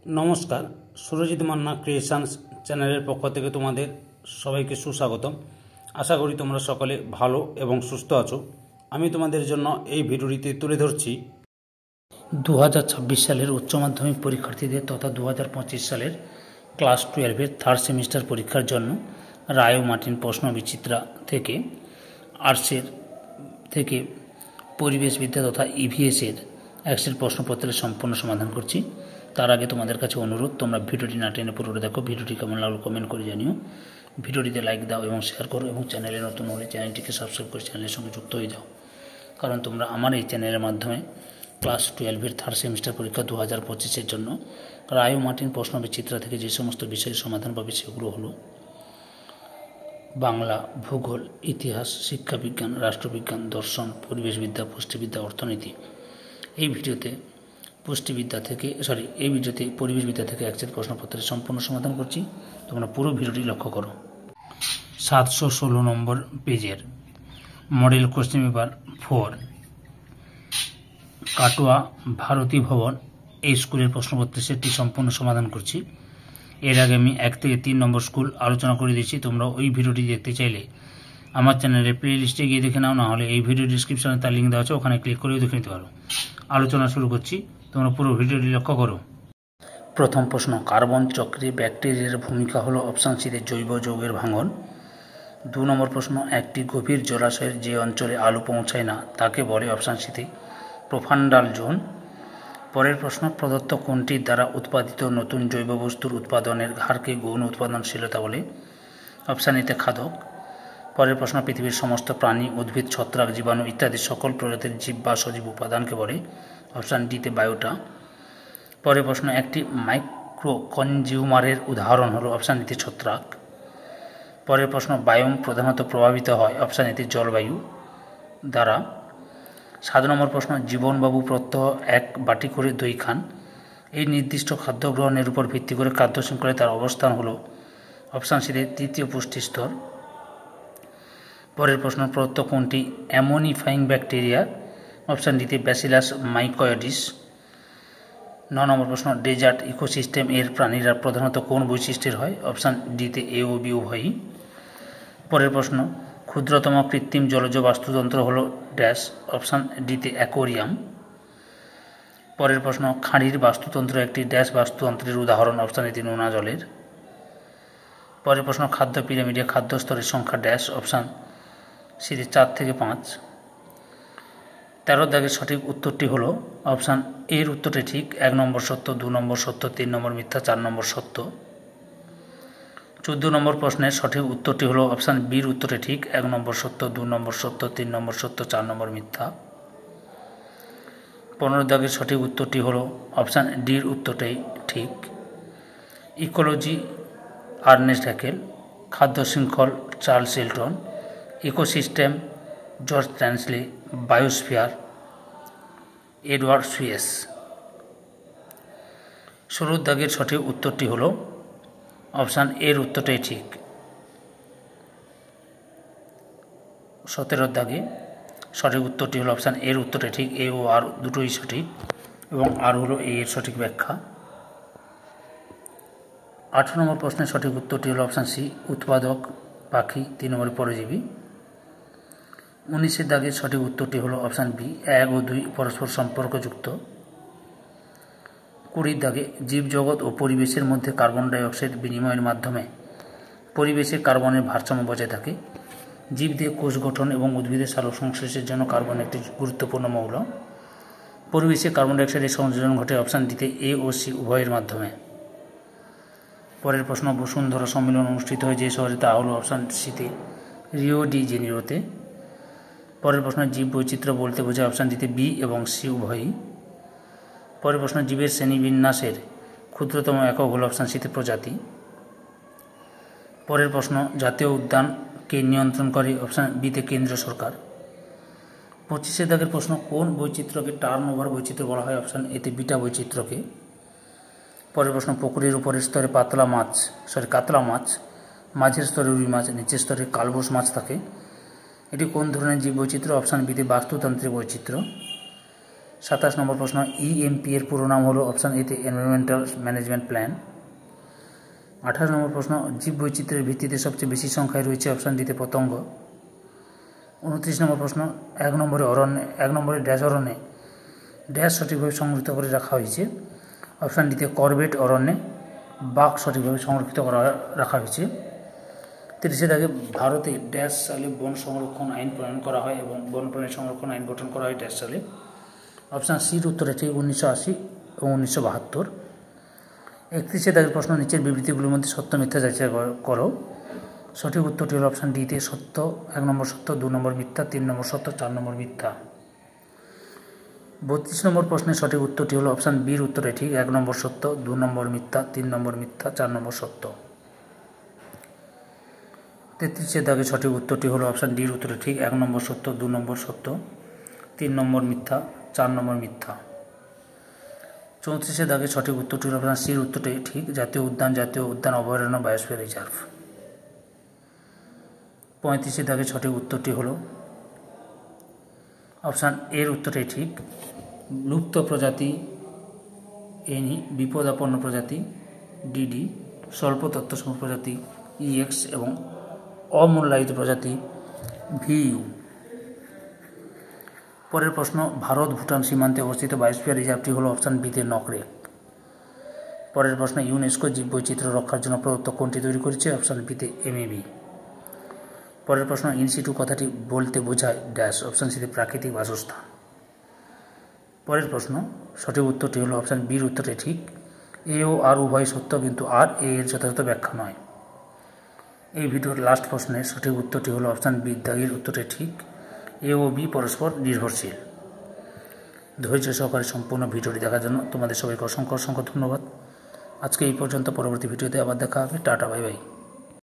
নমস্কার, সুরজিৎ মান্না ক্রিয়েশনস চ্যানেলের পক্ষ থেকে তোমাদের সবাইকে সুস্বাগতম। আশা করি তোমরা সকলে ভালো এবং সুস্থ আছো। আমি তোমাদের জন্য এই ভিডিওটিতে তুলে ধরছি 2026 সালের উচ্চ মাধ্যমিক পরীক্ষার্থীদের তথা 2025 সালের ক্লাস 12-এর থার্ড সেমিস্টার পরীক্ষার জন্য রায় ও মার্টিন প্রশ্ন বিচিত্রা থেকে আর্টসের থেকে পরিবেশবিদ্যা তথা ইভিএসের অ্যাক্সের প্রশ্নপত্রের সম্পূর্ণ সমাধান করছি। তার আগে তোমাদের কাছে অনুরোধ, তোমরা ভিডিওটি না টেনে পুরোটা দেখো। ভিডিওটি কেমন লাগলো কমেন্ট করে জানিও। ভিডিওটিতে লাইক দাও এবং শেয়ার করো, এবং চ্যানেলে নতুন হলে চ্যানেলটিকে সাবস্ক্রাইব করে চ্যানেলের সঙ্গে যুক্ত হয়ে যাও, কারণ তোমরা আমার এই চ্যানেলের মাধ্যমে ক্লাস 12-এর থার্ড সেমিস্টার পরীক্ষা 2025-এর জন্য রায় ও মার্টিন প্রশ্ন বিচিত্রা থেকে যে সমস্ত বিষয়ের সমাধান পাবে সেগুলো হলো বাংলা, ভূগোল, ইতিহাস, শিক্ষাবিজ্ঞান, রাষ্ট্রবিজ্ঞান, দর্শন, পরিবেশবিদ্যা, পুষ্টিবিদ্যা, অর্থনীতি। এই ভিডিওতে পরিবেশবিদ্যা থেকে অ্যাক্সের প্রশ্নপত্রের সম্পূর্ণ সমাধান করছি। তোমরা পুরো ভিডিওটি লক্ষ্য করো। 716 নম্বর পেজের model question paper 4 Katwa Bharati Bhavan এই স্কুলের প্রশ্নপত্রের সেটটি সম্পূর্ণ সমাধান করছি। এর আগে আমি 1 থেকে 3 নম্বর স্কুল আলোচনা করে দিয়েছি। তোমরা ওই ভিডিওটি দেখতে চাইলে আমার চ্যানেলের প্লে লিস্টে গিয়ে দেখে নাও, না হলে এই ভিডিও ডিসক্রিপশনে তার লিঙ্ক দেওয়া আছে, ওখানে ক্লিক করেও দেখে নিতে পারো। আলোচনা শুরু করছি, তোমরা পুরো ভিডিওটি লক্ষ্য করো। প্রথম প্রশ্ন, কার্বন চক্রে ব্যাকটেরিয়ার ভূমিকা হলো অপশান সিতে জৈব যৌগের ভাঙন। 2 নম্বর প্রশ্ন, একটি গভীর জলাশয়ের যে অঞ্চলে আলো পৌঁছায় না তাকে বলে অপশান সিতে প্রোফান্ডাল জোন। পরের প্রশ্ন, প্রদত্ত কোনটির দ্বারা উৎপাদিত নতুন জৈব বস্তুর উৎপাদনের হারকে গৌণ উৎপাদনশীলতা বলে? অপশান এতে খাদক। পরের প্রশ্ন, পৃথিবীর সমস্ত প্রাণী, উদ্ভিদ, ছত্রাক, জীবাণু ইত্যাদি সকল প্রজাতির জীব বা সজীব উপাদানকে বলে? অপশান ডিতে বায়োটা। পরের প্রশ্ন, একটি মাইক্রো কনজিউমারের উদাহরণ হলো? অপশান ডিতে ছত্রাক। পরের প্রশ্ন, বায়োম প্রধানত প্রভাবিত হয়? অপশান এতে জলবায়ু দ্বারা। 7 নম্বর প্রশ্ন, জীবনবাবু প্রত্যহ 1 বাটি করে দই খান। এই নির্দিষ্ট খাদ্য গ্রহণের উপর ভিত্তি করে খাদ্য শৃঙ্খলায় তার অবস্থান হলো? অপশান সিতে তৃতীয় পুষ্টিস্তর। পরের প্রশ্ন, প্রদত্ত কোনটি অ্যামোনিফাইং ব্যাকটেরিয়া? অপশান ডিতে ব্যাসিলাস মাইকোয়েডিস। 9 নম্বর প্রশ্ন, ডেজার্ট ইকোসিস্টেম এর প্রাণীরা প্রধানত কোন বৈশিষ্ট্যের হয়? অপশান ডিতে এ ও বি উভয়ই। পরের প্রশ্ন, ক্ষুদ্রতম কৃত্রিম জলজ বাস্তুতন্ত্র হল ড্যাশ? অপশান ডিতে অ্যাকোয়ারিয়াম। পরের প্রশ্ন, খাঁড়ির বাস্তুতন্ত্র একটি ড্যাশ বাস্তুতন্ত্রের উদাহরণ? অপশান এতে নোনা জলের। পরের প্রশ্ন, খাদ্য পিরামিডে খাদ্য স্তরের সংখ্যা ড্যাশ? অপশান সিতে 4 থেকে 5। 13 দাগের সঠিক উত্তরটি হলো অপশান এর উত্তরটি ঠিক। 1 নম্বর সত্য, 2 নম্বর সত্য, 3 নম্বর মিথ্যা, 4 নম্বর সত্য। 14 নম্বর প্রশ্নের সঠিক উত্তরটি হলো অপশান বির উত্তরটি ঠিক। 1 নম্বর সত্য, 2 নম্বর সত্য, 3 নম্বর সত্য, 4 নম্বর মিথ্যা। 15 দাগের সঠিক উত্তরটি হলো অপশান ডির উত্তরটাই ঠিক। ইকোলজি আর্নেস্ট হ্যাকেল, খাদ্য শৃঙ্খল Charles Elton, ecosystem George Tansley, biosphere Edward Suess. 16 দাগের সঠিক উত্তরটি হলো অপশান এর উত্তরটাই ঠিক। 17 দাগে সঠিক উত্তরটি হলো অপশান এর উত্তরটাই ঠিক। এ ও আর দুটোই সঠিক, এবং আর হলো এ এর সঠিক ব্যাখ্যা। 18 নম্বর প্রশ্নের সঠিক উত্তরটি হলো অপশান সি উৎপাদক পাখি, 3 নম্বর পরজীবী। 19 দাগের সঠিক উত্তরটি হলো অপশান বি 1 ও 2 পরস্পর সম্পর্কযুক্ত। 20 দাগে জীবজগৎ ও পরিবেশের মধ্যে কার্বন ডাইঅক্সাইড বিনিময়ের মাধ্যমে পরিবেশে কার্বনের ভারসাম্য বজায় থাকে। জীবদেহ, কোষ গঠন এবং উদ্ভিদের সালোক সংশ্লেষের জন্য কার্বন একটি গুরুত্বপূর্ণ মৌল। পরিবেশে কার্বন ডাইঅক্সাইডের সংযোজন ঘটে অপশান ডিতে এ ও সি উভয়ের মাধ্যমে। পরের প্রশ্ন, বসুন্ধরা সম্মেলন অনুষ্ঠিত হয় যে শহরে, তা হলো? অপশান সিতে রিও ডি জেনিরোতে। পরের প্রশ্ন, জীব বৈচিত্র্য বলতে বোঝায়? অপশান ডিতে বি এবং সি উভয়ই। পরের প্রশ্ন, জীবের শ্রেণীবিন্যাসের ক্ষুদ্রতম একক হল? অপশান সিতে প্রজাতি। পরের প্রশ্ন, জাতীয় উদ্যানকে নিয়ন্ত্রণ করে? অপশান বিতে কেন্দ্র সরকার। 25 দাগের প্রশ্ন, কোন বৈচিত্র্যকে টার্ন ওভার বৈচিত্র্য বলা হয়? অপশান এতে বিটা বৈচিত্র্যকে। পরের প্রশ্ন, পুকুরের উপরের স্তরে কাতলা মাছ, মাঝের স্তরে রুই মাছ, নিচের স্তরে কালবোস মাছ থাকে। এটি কোন ধরনের জীব বৈচিত্র্য? অপশান বিতে বাস্তুতান্ত্রিক বৈচিত্র্য। 27 নম্বর প্রশ্ন, ইএমপি এর পুরো নাম হলো অপশান এতে এনভায়রনমেন্টাল ম্যানেজমেন্ট প্ল্যান। 28 নম্বর প্রশ্ন, জীববৈচিত্র্যের ভিত্তিতে সবচেয়ে বেশি সংখ্যায় রয়েছে অপশান ডিতে পতঙ্গ। 29 নম্বর প্রশ্ন, 1 নম্বরে ড্যাশ অরণ্যে ড্যাশ সঠিকভাবে সংরক্ষিত করে রাখা হয়েছে। অপশান ডিতে করবেট অরণ্যে বাঘ সঠিকভাবে সংরক্ষিত রাখা হয়েছে। 30 দাগে ভারতে ড্যাশ সালে বন সংরক্ষণ আইন প্রণয়ন করা হয় এবং বন্যপ্রাণী সংরক্ষণ আইন গঠন করা হয় ড্যাশ সালে। অপশান সির উত্তরে ঠিক 1980 এবং 1972। 31 দাগের প্রশ্ন, নিচের বিবৃতিগুলির মধ্যে সত্য মিথ্যা যাচাই করো। সঠিক উত্তরটি হল অপশান ডিতে সত্য, 1 নম্বর সত্য, 2 নম্বর মিথ্যা, 3 নম্বর সত্য, 4 নম্বর মিথ্যা। 32 নম্বর প্রশ্নের সঠিক উত্তরটি হল অপশান বির উত্তরে ঠিক, 1 নম্বর সত্য, 2 নম্বর মিথ্যা, 3 নম্বর মিথ্যা, 4 নম্বর সত্য। 33 দাগে সঠিক উত্তরটি হল অপশান ডির উত্তরে ঠিক, 1 নম্বর সত্য, 2 নম্বর সত্য, 3 নম্বর মিথ্যা, 4 নম্বর মিথ্যা। 34 দাগে সঠিক উত্তরটি হল অপশান সির উত্তরটি ঠিক, জাতীয় উদ্যান অভয়ারণ্য বায়োস্ফিয়ার রিজার্ভ। 35 দাগে সঠিক উত্তরটি হল অপশান এর উত্তরটি ঠিক, লুপ্ত প্রজাতি এনি, বিপদাপন্ন প্রজাতি ডিডি, স্বল্প তথ্যসমূহ প্রজাতি ইএক্স এবং অমূল্যায়িত প্রজাতি ভিইউ। পরের প্রশ্ন, ভারত ভুটান সীমান্তে অবস্থিত বায়োস্ফিয়ার রিজার্ভটি হল অপশান বিতে নকরেক। পরের প্রশ্ন, ইউনেস্কো জীববৈচিত্র্য রক্ষার জন্য প্রদত্ত কোনটি তৈরি করেছে? অপশান বিতে এমএবি। পরের প্রশ্ন, ইনসিটু কথাটি বলতে বোঝায় ড্যাশ, অপশান সিতে প্রাকৃতিক বাসস্থান। পরের প্রশ্ন, সঠিক উত্তরটি হল অপশান বির উত্তরটি ঠিক, এ ও আর উভয় সত্য কিন্তু আর এর যথাযথ ব্যাখ্যা নয়। এই ভিডিওর লাস্ট প্রশ্নের সঠিক উত্তরটি হল অপশান বি দাগের উত্তরটি ঠিক, এ ও বি পরস্পর নির্ভরশীল। ধৈর্য সহকারে সম্পূর্ণ ভিডিওটি দেখার জন্য তোমাদের সবাইকে অসংখ্য ধন্যবাদ। আজকে এই পর্যন্ত, পরবর্তী ভিডিওতে আবার দেখা হবে। Tata, bye bye.